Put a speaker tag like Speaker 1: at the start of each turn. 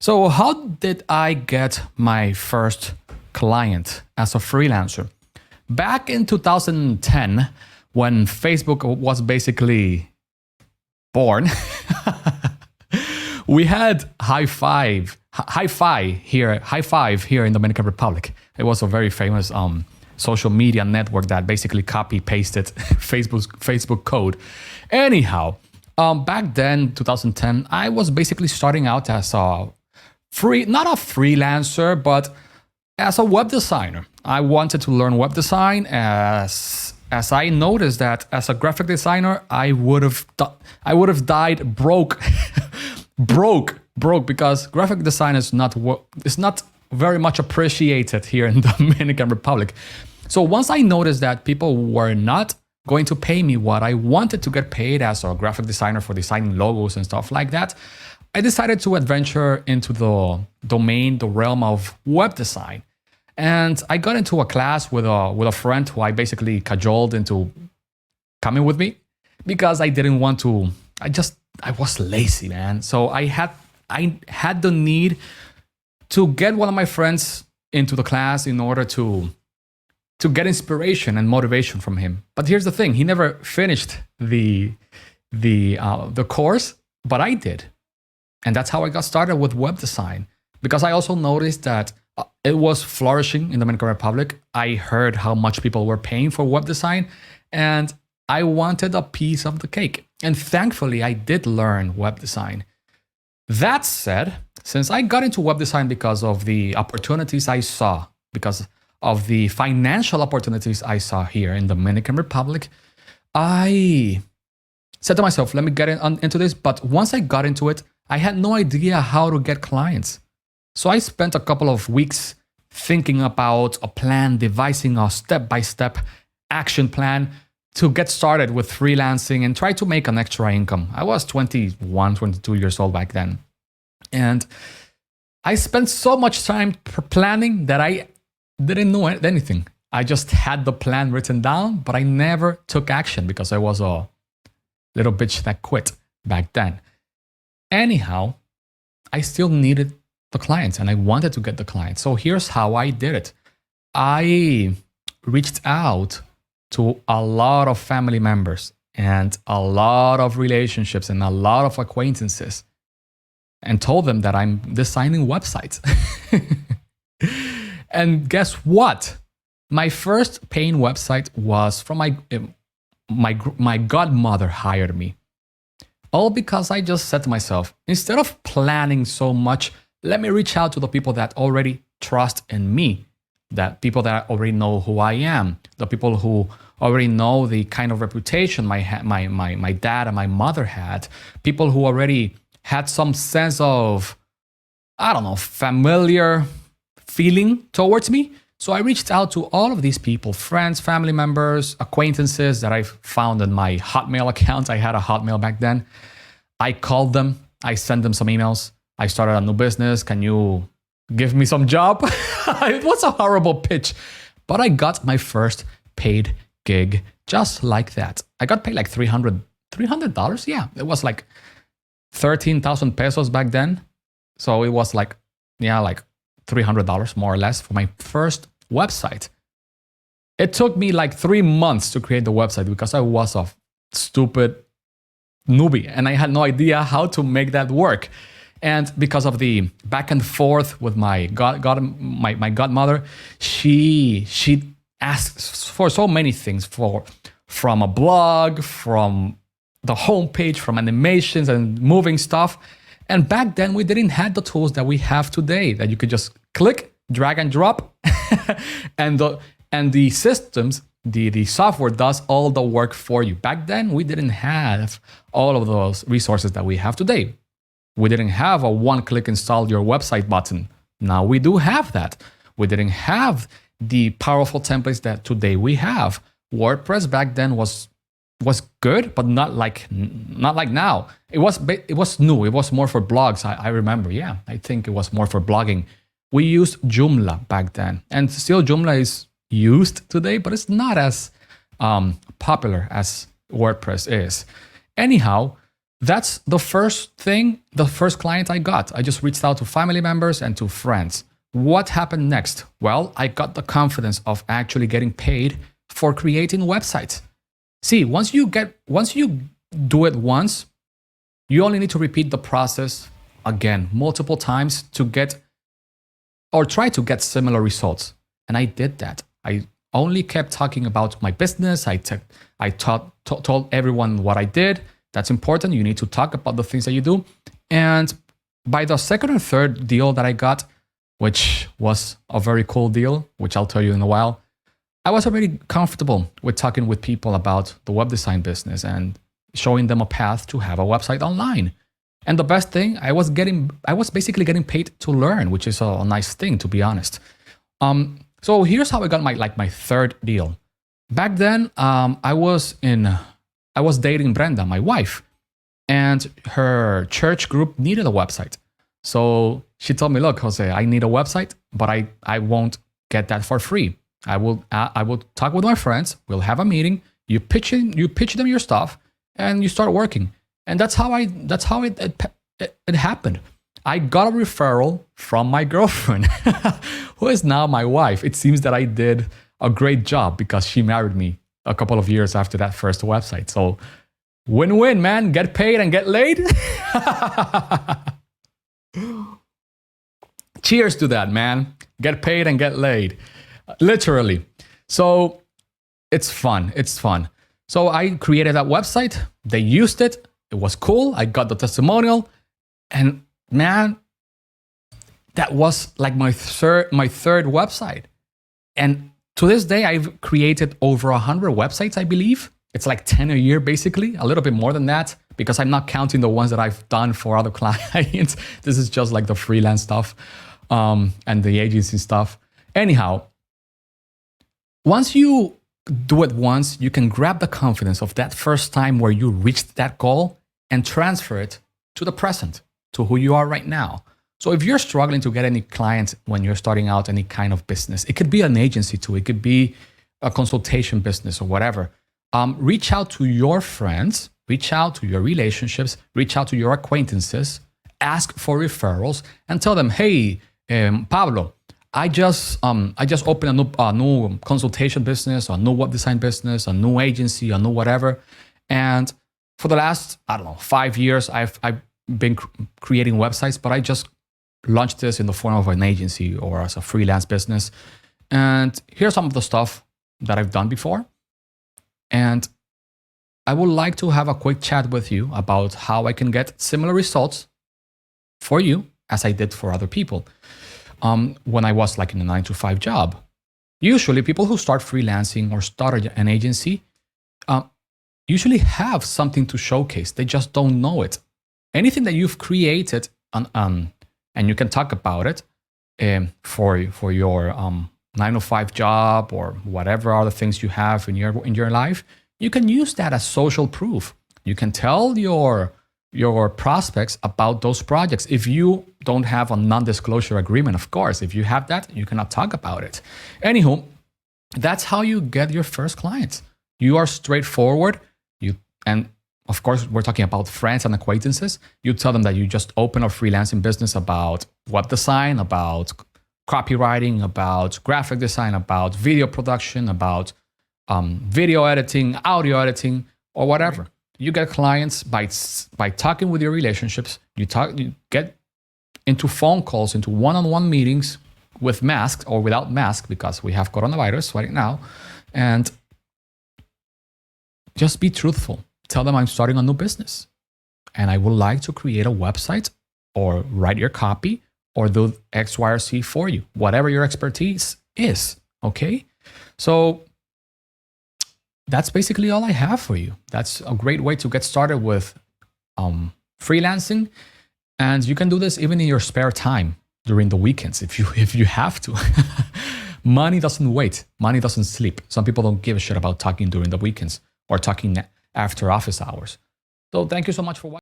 Speaker 1: So, how did I get my first client as a freelancer? Back in 2010, when Facebook was basically born, we had Hi5 here in Dominican Republic. It was a very famous social media network that basically copy pasted Facebook code. Anyhow, back then, 2010, I was basically starting out as not a freelancer, but as a web designer. I wanted to learn web design as I noticed that as a graphic designer, I would have died broke, broke because graphic design is not very much appreciated here in the Dominican Republic. So once I noticed that people were not going to pay me what I wanted to get paid as a graphic designer for designing logos and stuff like that, I decided to adventure into the realm of web design. And I got into a class with a friend who I basically cajoled into coming with me because I didn't want to. I was lazy, man. So I had the need to get one of my friends into the class in order to get inspiration and motivation from him. But here's the thing: he never finished the course, but I did, and that's how I got started with web design. Because I also noticed that it was flourishing in the Dominican Republic. I heard how much people were paying for web design, and I wanted a piece of the cake. And thankfully, I did learn web design. That said, since I got into web design because of the opportunities I saw, because of the financial opportunities I saw here in the Dominican Republic, I said to myself, let me get into this. But once I got into it, I had no idea how to get clients. So I spent a couple of weeks thinking about a plan, devising a step-by-step action plan to get started with freelancing and try to make an extra income. I was 21, 22 years old back then. And I spent so much time planning that I didn't know anything. I just had the plan written down, but I never took action because I was a little bitch that quit back then. Anyhow, I still needed the clients and I wanted to get the clients. So here's how I did it. I reached out to a lot of family members and a lot of relationships and a lot of acquaintances and told them that I'm designing websites. And guess what? My first paying website was from my godmother hired me. All because I just said to myself, instead of planning so much, let me reach out to the people that already trust in me, that people that already know who I am, the people who already know the kind of reputation my dad and my mother had, people who already had some sense of, familiar feeling towards me. So I reached out to all of these people, friends, family members, acquaintances that I found in my Hotmail account. I had a Hotmail back then. I called them. I sent them some emails. I started a new business. Can you give me some job? It was a horrible pitch, but I got my first paid gig just like that. I got paid like $300. Yeah, it was like 13,000 pesos back then. So it was like $300 more or less for my first website. It took me like 3 months to create the website because I was a stupid newbie and I had no idea how to make that work. And because of the back and forth with my godmother, she asked for so many things from a blog, from the homepage, from animations and moving stuff. And back then we didn't have the tools that we have today that you could just click, drag and drop, and the systems, the software does all the work for you. Back then we didn't have all of those resources that we have today. We didn't have a one-click install your website button. Now we do have that. We didn't have the powerful templates that today we have. WordPress back then was good, but not like now. It was new. It was more for blogs. I remember. Yeah, I think it was more for blogging. We used Joomla back then, and still Joomla is used today, but it's not as popular as WordPress is. Anyhow, That's the first thing, the first client I got. I just reached out to family members and to friends. What happened next? Well, I got the confidence of actually getting paid for creating websites. See, once you do it once, you only need to repeat the process again multiple times to get or try to get similar results. And I did that. I only kept talking about my business. I told everyone what I did. That's important. You need to talk about the things that you do. And by the second or third deal that I got, which was a very cool deal, which I'll tell you in a while, I was already comfortable with talking with people about the web design business and showing them a path to have a website online. And the best thing, I was basically getting paid to learn, which is a nice thing, to be honest. So here's how I got my third deal. Back then, I was dating Brenda, my wife, and her church group needed a website. So she told me, look, Jose, I need a website, but I won't get that for free. I will talk with my friends. We'll have a meeting. You pitch them your stuff, and you start working. And that's how it happened. I got a referral from my girlfriend, who is now my wife. It seems that I did a great job because she married me a couple of years after that first website. So win-win, man. Get paid and get laid. Cheers to that, man. Get paid and get laid. Literally. So it's fun. It's fun. So I created that website. They used it. It was cool. I got the testimonial. And man, that was like my third website. And to this day, I've created over 100 websites, I believe. It's like 10 a year, basically, a little bit more than that, because I'm not counting the ones that I've done for other clients. This is just like the freelance stuff and the agency stuff. Anyhow, once you do it once, you can grab the confidence of that first time where you reached that goal and transfer it to the present, to who you are right now. So if you're struggling to get any clients when you're starting out any kind of business, it could be an agency too, it could be a consultation business or whatever. Reach out to your friends, reach out to your relationships, reach out to your acquaintances, ask for referrals, and tell them, hey, Pablo, I just opened a new consultation business, a new web design business, a new agency, a new whatever. And for the last, 5 years, I've been creating websites, but I just launched this in the form of an agency or as a freelance business. And here's some of the stuff that I've done before. And I would like to have a quick chat with you about how I can get similar results for you as I did for other people. When I was like in a 9-to-5 job. Usually people who start freelancing or start an agency usually have something to showcase. They just don't know it. Anything that you've created and you can talk about it for your 9-to-5 job or whatever other things you have in your life, you can use that as social proof. You can tell your prospects about those projects. If you don't have a non-disclosure agreement, of course, if you have that, you cannot talk about it. Anywho, that's how you get your first clients. You are straightforward. And of course, we're talking about friends and acquaintances. You tell them that you just open a freelancing business about web design, about copywriting, about graphic design, about video production, about video editing, audio editing, or whatever. You get clients by talking with your relationships. You get into phone calls, into one-on-one meetings with masks or without masks because we have coronavirus right now. And just be truthful. Tell them I'm starting a new business and I would like to create a website or write your copy or do X, Y, or Z for you, whatever your expertise is. Okay? So that's basically all I have for you. That's a great way to get started with freelancing. And you can do this even in your spare time during the weekends if you have to. Money doesn't wait. Money doesn't sleep. Some people don't give a shit about talking during the weekends or talking after office hours. So thank you so much for watching.